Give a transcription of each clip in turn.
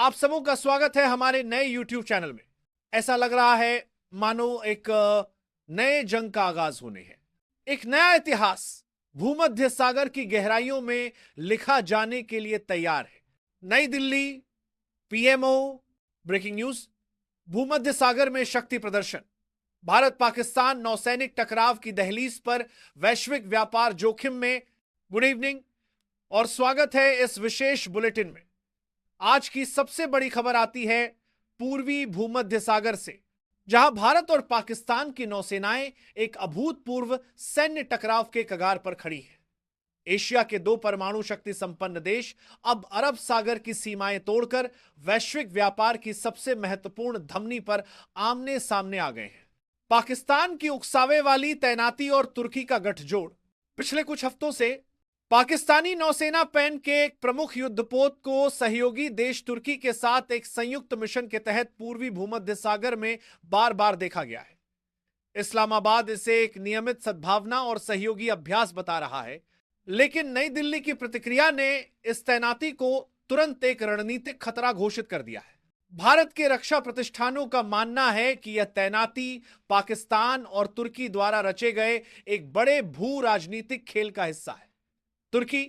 आप सबों का स्वागत है हमारे नए YouTube चैनल में। ऐसा लग रहा है मानो एक नए जंग का आगाज होने है। एक नया इतिहास भूमध्य सागर की गहराइयों में लिखा जाने के लिए तैयार है। नई दिल्ली, पीएमओ, ब्रेकिंग न्यूज। भूमध्य सागर में शक्ति प्रदर्शन, भारत पाकिस्तान नौसैनिक टकराव की दहलीज पर वैश्विक व्यापार जोखिम में। गुड इवनिंग और स्वागत है इस विशेष बुलेटिन में। आज की सबसे बड़ी खबर आती है पूर्वी भूमध्य सागर से, जहां भारत और पाकिस्तान की नौसेनाएं एक अभूतपूर्व सैन्य टकराव के कगार पर खड़ी है। एशिया के दो परमाणु शक्ति संपन्न देश अब अरब सागर की सीमाएं तोड़कर वैश्विक व्यापार की सबसे महत्वपूर्ण धमनी पर आमने सामने आ गए हैं। पाकिस्तान की उकसावे वाली तैनाती और तुर्की का गठजोड़। पिछले कुछ हफ्तों से पाकिस्तानी नौसेना पैन के एक प्रमुख युद्धपोत को सहयोगी देश तुर्की के साथ एक संयुक्त मिशन के तहत पूर्वी भूमध्य सागर में बार बार देखा गया है। इस्लामाबाद इसे एक नियमित सद्भावना और सहयोगी अभ्यास बता रहा है, लेकिन नई दिल्ली की प्रतिक्रिया ने इस तैनाती को तुरंत एक रणनीतिक खतरा घोषित कर दिया है। भारत के रक्षा प्रतिष्ठानों का मानना है कि यह तैनाती पाकिस्तान और तुर्की द्वारा रचे गए एक बड़े भू राजनीतिक खेल का हिस्सा है। तुर्की,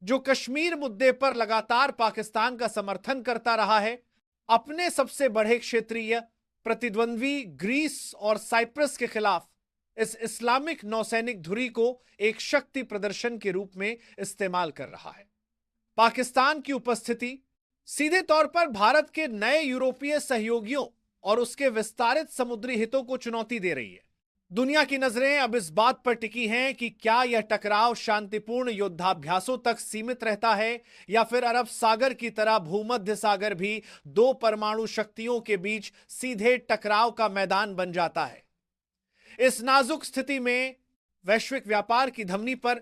जो कश्मीर मुद्दे पर लगातार पाकिस्तान का समर्थन करता रहा है, अपने सबसे बड़े क्षेत्रीय प्रतिद्वंद्वी ग्रीस और साइप्रस के खिलाफ इस इस्लामिक नौसैनिक धुरी को एक शक्ति प्रदर्शन के रूप में इस्तेमाल कर रहा है। पाकिस्तान की उपस्थिति सीधे तौर पर भारत के नए यूरोपीय सहयोगियों और उसके विस्तारित समुद्री हितों को चुनौती दे रही है। दुनिया की नजरें अब इस बात पर टिकी हैं कि क्या यह टकराव शांतिपूर्ण युद्धाभ्यासों तक सीमित रहता है या फिर अरब सागर की तरह भूमध्य सागर भी दो परमाणु शक्तियों के बीच सीधे टकराव का मैदान बन जाता है। इस नाजुक स्थिति में वैश्विक व्यापार की धमनी पर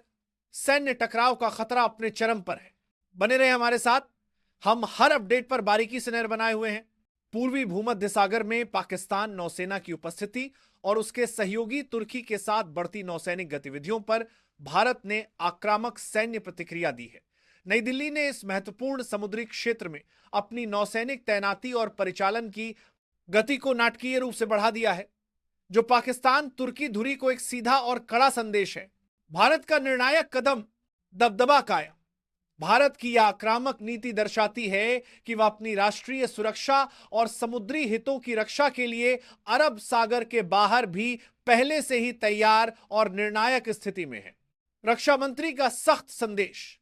सैन्य टकराव का खतरा अपने चरम पर है। बने रहे हमारे साथ, हम हर अपडेट पर बारीकी से नजर बनाए हुए हैं। पूर्वी भूमध्य सागर में पाकिस्तान नौसेना की उपस्थिति और उसके सहयोगी तुर्की के साथ बढ़ती नौसैनिक गतिविधियों पर भारत ने आक्रामक सैन्य प्रतिक्रिया दी है। नई दिल्ली ने इस महत्वपूर्ण समुद्री क्षेत्र में अपनी नौसैनिक तैनाती और परिचालन की गति को नाटकीय रूप से बढ़ा दिया है, जो पाकिस्तान तुर्की धुरी को एक सीधा और कड़ा संदेश है। भारत का निर्णायक कदम दबदबा काया। भारत की यह आक्रामक नीति दर्शाती है कि वह अपनी राष्ट्रीय सुरक्षा और समुद्री हितों की रक्षा के लिए अरब सागर के बाहर भी पहले से ही तैयार और निर्णायक स्थिति में है। रक्षा मंत्री का सख्त संदेश।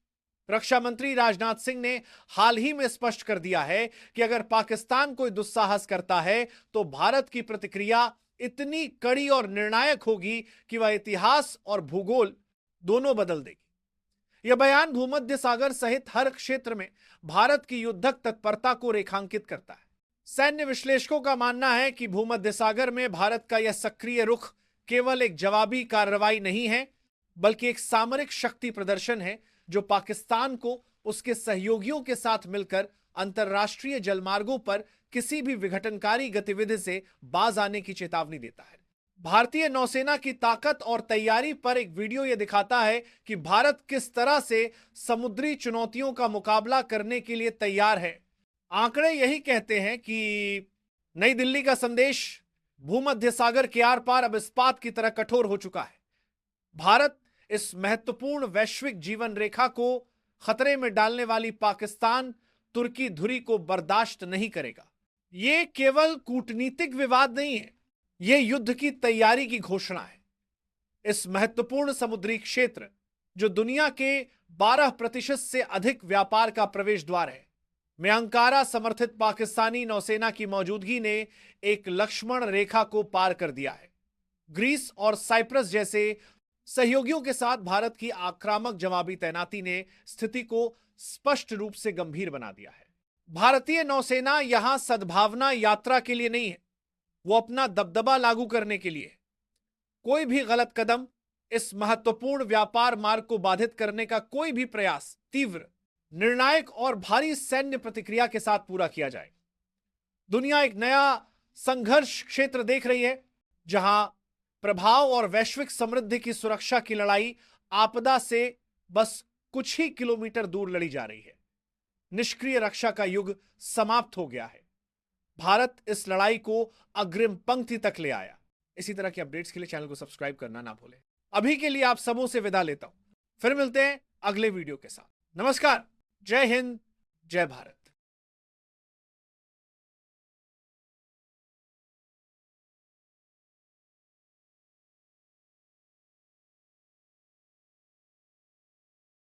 रक्षा मंत्री राजनाथ सिंह ने हाल ही में स्पष्ट कर दिया है कि अगर पाकिस्तान कोई दुस्साहस करता है तो भारत की प्रतिक्रिया इतनी कड़ी और निर्णायक होगी कि वह इतिहास और भूगोल दोनों बदल देगी। यह बयान भूमध्य सागर सहित हर क्षेत्र में भारत की युद्धक तत्परता को रेखांकित करता है। सैन्य विश्लेषकों का मानना है कि भूमध्य सागर में भारत का यह सक्रिय रुख केवल एक जवाबी कार्रवाई नहीं है, बल्कि एक सामरिक शक्ति प्रदर्शन है जो पाकिस्तान को उसके सहयोगियों के साथ मिलकर अंतर्राष्ट्रीय जलमार्गों पर किसी भी विघटनकारी गतिविधि से बाज आने की चेतावनी देता है। भारतीय नौसेना की ताकत और तैयारी पर एक वीडियो यह दिखाता है कि भारत किस तरह से समुद्री चुनौतियों का मुकाबला करने के लिए तैयार है। आंकड़े यही कहते हैं कि नई दिल्ली का संदेश भूमध्य सागर के आर पार अब इस्पात की तरह कठोर हो चुका है। भारत इस महत्वपूर्ण वैश्विक जीवन रेखा को खतरे में डालने वाली पाकिस्तान तुर्की धुरी को बर्दाश्त नहीं करेगा। यह केवल कूटनीतिक विवाद नहीं है, यह युद्ध की तैयारी की घोषणा है। इस महत्वपूर्ण समुद्री क्षेत्र, जो दुनिया के 12% से अधिक व्यापार का प्रवेश द्वार है, में अंकारा समर्थित पाकिस्तानी नौसेना की मौजूदगी ने एक लक्ष्मण रेखा को पार कर दिया है। ग्रीस और साइप्रस जैसे सहयोगियों के साथ भारत की आक्रामक जवाबी तैनाती ने स्थिति को स्पष्ट रूप से गंभीर बना दिया है। भारतीय नौसेना यहां सद्भावना यात्रा के लिए नहीं है, वो अपना दबदबा लागू करने के लिए। कोई भी गलत कदम इस महत्वपूर्ण व्यापार मार्ग को बाधित करने का कोई भी प्रयास तीव्र, निर्णायक और भारी सैन्य प्रतिक्रिया के साथ पूरा किया जाए। दुनिया एक नया संघर्ष क्षेत्र देख रही है, जहां प्रभाव और वैश्विक समृद्धि की सुरक्षा की लड़ाई आपदा से बस कुछ ही किलोमीटर दूर लड़ी जा रही है। निष्क्रिय रक्षा का युग समाप्त हो गया है। भारत इस लड़ाई को अग्रिम पंक्ति तक ले आया। इसी तरह के अपडेट्स के लिए चैनल को सब्सक्राइब करना ना भूलें। अभी के लिए आप सबों से विदा लेता हूं, फिर मिलते हैं अगले वीडियो के साथ। नमस्कार, जय हिंद, जय भारत।